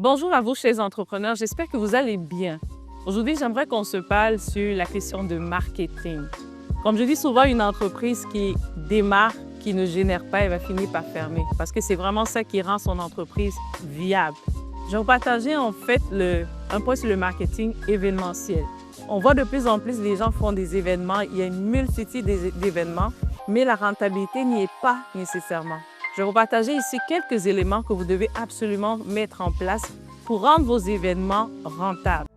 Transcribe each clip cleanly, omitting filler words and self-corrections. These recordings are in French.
Bonjour à vous, chers entrepreneurs. J'espère que vous allez bien. Aujourd'hui, j'aimerais qu'on se parle sur la question de marketing. Comme je dis souvent, une entreprise qui démarre, qui ne génère pas, elle va finir par fermer parce que c'est vraiment ça qui rend son entreprise viable. Je vais vous partager en fait un point sur le marketing événementiel. On voit de plus en plus les gens font des événements, il y a une multitude d'événements, mais la rentabilité n'y est pas nécessairement. Je vais vous partager ici quelques éléments que vous devez absolument mettre en place pour rendre vos événements rentables.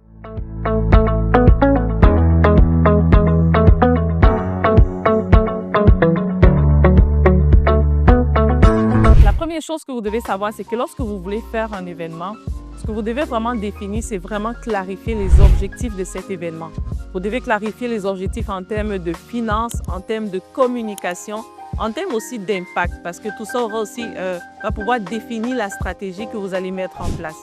La première chose que vous devez savoir, c'est que lorsque vous voulez faire un événement, ce que vous devez vraiment définir, c'est vraiment clarifier les objectifs de cet événement. Vous devez clarifier les objectifs en termes de finances, en termes de communication, en termes aussi d'impact, parce que tout ça va pouvoir définir la stratégie que vous allez mettre en place.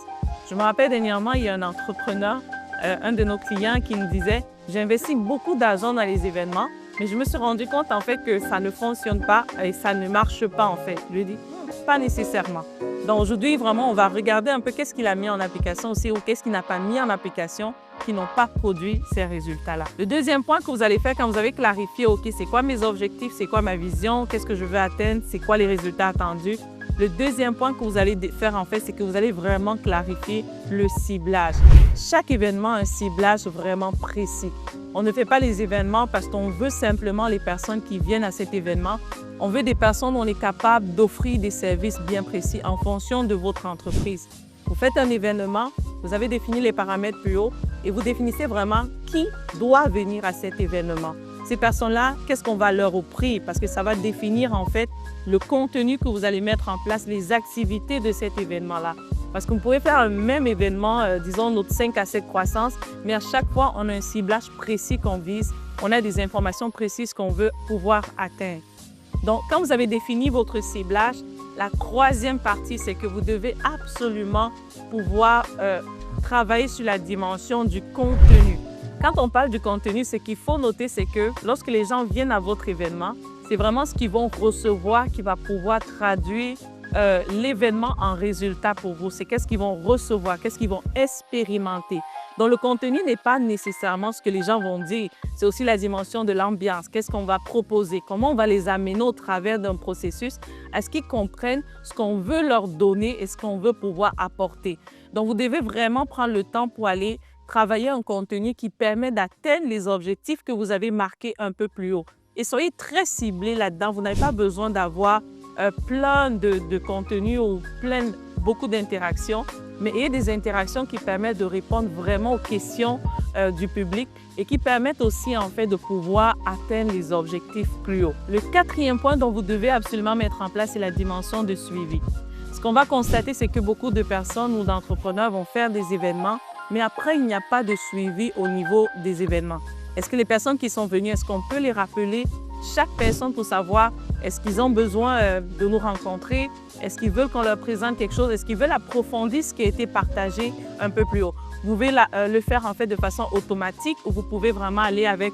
Je me rappelle dernièrement, il y a un entrepreneur, un de nos clients qui nous disait « J'investis beaucoup d'argent dans les événements, mais je me suis rendu compte en fait que ça ne fonctionne pas et ça ne marche pas en fait. » Je lui ai dit « Pas nécessairement. » Donc aujourd'hui, vraiment, on va regarder un peu qu'est-ce qu'il a mis en application aussi ou qu'est-ce qu'il n'a pas mis en application qui n'ont pas produit ces résultats-là. Le deuxième point que vous allez faire quand vous avez clarifié, OK, c'est quoi mes objectifs, c'est quoi ma vision, qu'est-ce que je veux atteindre, c'est quoi les résultats attendus. Le deuxième point que vous allez faire en fait, c'est que vous allez vraiment clarifier le ciblage. Chaque événement a un ciblage vraiment précis. On ne fait pas les événements parce qu'on veut simplement les personnes qui viennent à cet événement. On veut des personnes où on est capable d'offrir des services bien précis en fonction de votre entreprise. Vous faites un événement, vous avez défini les paramètres plus haut et vous définissez vraiment qui doit venir à cet événement. Ces personnes-là, qu'est-ce qu'on va leur offrir? Parce que ça va définir en fait le contenu que vous allez mettre en place, les activités de cet événement-là. Parce que vous pouvez faire un même événement, disons notre 5 à 7 croissance, mais à chaque fois, on a un ciblage précis qu'on vise, on a des informations précises qu'on veut pouvoir atteindre. Donc, quand vous avez défini votre ciblage, la troisième partie, c'est que vous devez absolument pouvoir travailler sur la dimension du contenu. Quand on parle du contenu, ce qu'il faut noter, c'est que lorsque les gens viennent à votre événement, c'est vraiment ce qu'ils vont recevoir qui va pouvoir traduire l'événement en résultat pour vous. C'est qu'est-ce qu'ils vont recevoir, qu'est-ce qu'ils vont expérimenter. Donc, le contenu n'est pas nécessairement ce que les gens vont dire. C'est aussi la dimension de l'ambiance. Qu'est-ce qu'on va proposer? Comment on va les amener au travers d'un processus à ce qu'ils comprennent ce qu'on veut leur donner et ce qu'on veut pouvoir apporter. Donc, vous devez vraiment prendre le temps pour aller travailler un contenu qui permet d'atteindre les objectifs que vous avez marqués un peu plus haut. Et soyez très ciblés là-dedans. Vous n'avez pas besoin d'avoir plein de contenus ou beaucoup d'interactions, mais ayez des interactions qui permettent de répondre vraiment aux questions du public et qui permettent aussi en fait de pouvoir atteindre les objectifs plus hauts. Le quatrième point dont vous devez absolument mettre en place, c'est la dimension de suivi. Ce qu'on va constater, c'est que beaucoup de personnes ou d'entrepreneurs vont faire des événements, mais après, il n'y a pas de suivi au niveau des événements. Est-ce que les personnes qui sont venues, est-ce qu'on peut les rappeler chaque personne pour savoir est-ce qu'ils ont besoin de nous rencontrer? Est-ce qu'ils veulent qu'on leur présente quelque chose? Est-ce qu'ils veulent approfondir ce qui a été partagé un peu plus haut? Vous pouvez le faire en fait de façon automatique ou vous pouvez vraiment aller avec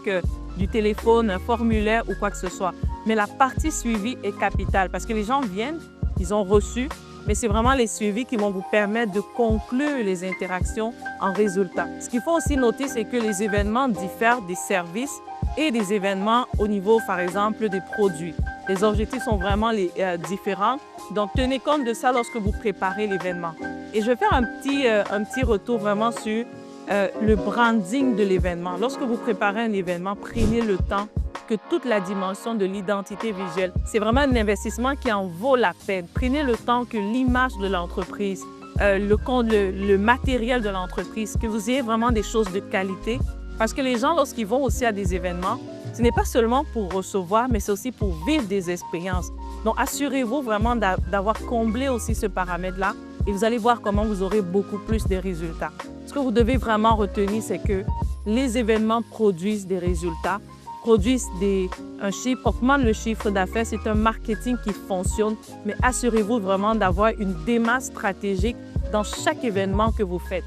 du téléphone, un formulaire ou quoi que ce soit. Mais la partie suivi est capitale parce que les gens viennent, ils ont reçu, mais c'est vraiment les suivis qui vont vous permettre de conclure les interactions en résultat. Ce qu'il faut aussi noter, c'est que les événements diffèrent des services et des événements au niveau, par exemple, des produits. Les objectifs sont vraiment différents. Donc, tenez compte de ça lorsque vous préparez l'événement. Et je vais faire un petit retour vraiment sur le branding de l'événement. Lorsque vous préparez un événement, prenez le temps que toute la dimension de l'identité visuelle. C'est vraiment un investissement qui en vaut la peine. Prenez le temps que l'image de l'entreprise, le matériel de l'entreprise, que vous ayez vraiment des choses de qualité. Parce que les gens, lorsqu'ils vont aussi à des événements, ce n'est pas seulement pour recevoir, mais c'est aussi pour vivre des expériences. Donc, assurez-vous vraiment d'avoir comblé aussi ce paramètre-là et vous allez voir comment vous aurez beaucoup plus de résultats. Ce que vous devez vraiment retenir, c'est que les événements produisent des résultats, produisent un chiffre, augmentent le chiffre d'affaires. C'est un marketing qui fonctionne, mais assurez-vous vraiment d'avoir une démarche stratégique dans chaque événement que vous faites.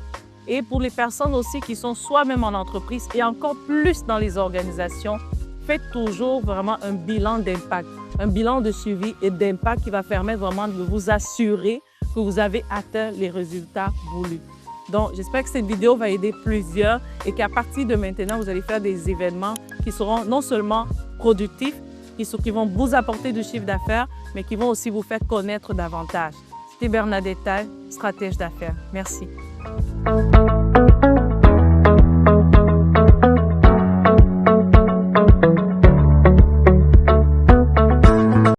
Et pour les personnes aussi qui sont soi-même en entreprise et encore plus dans les organisations, faites toujours vraiment un bilan d'impact, un bilan de suivi et d'impact qui va permettre vraiment de vous assurer que vous avez atteint les résultats voulus. Donc, j'espère que cette vidéo va aider plusieurs et qu'à partir de maintenant, vous allez faire des événements qui seront non seulement productifs, qui vont vous apporter du chiffre d'affaires, mais qui vont aussi vous faire connaître davantage. C'était Bernadette Taille, stratège d'affaires. Merci.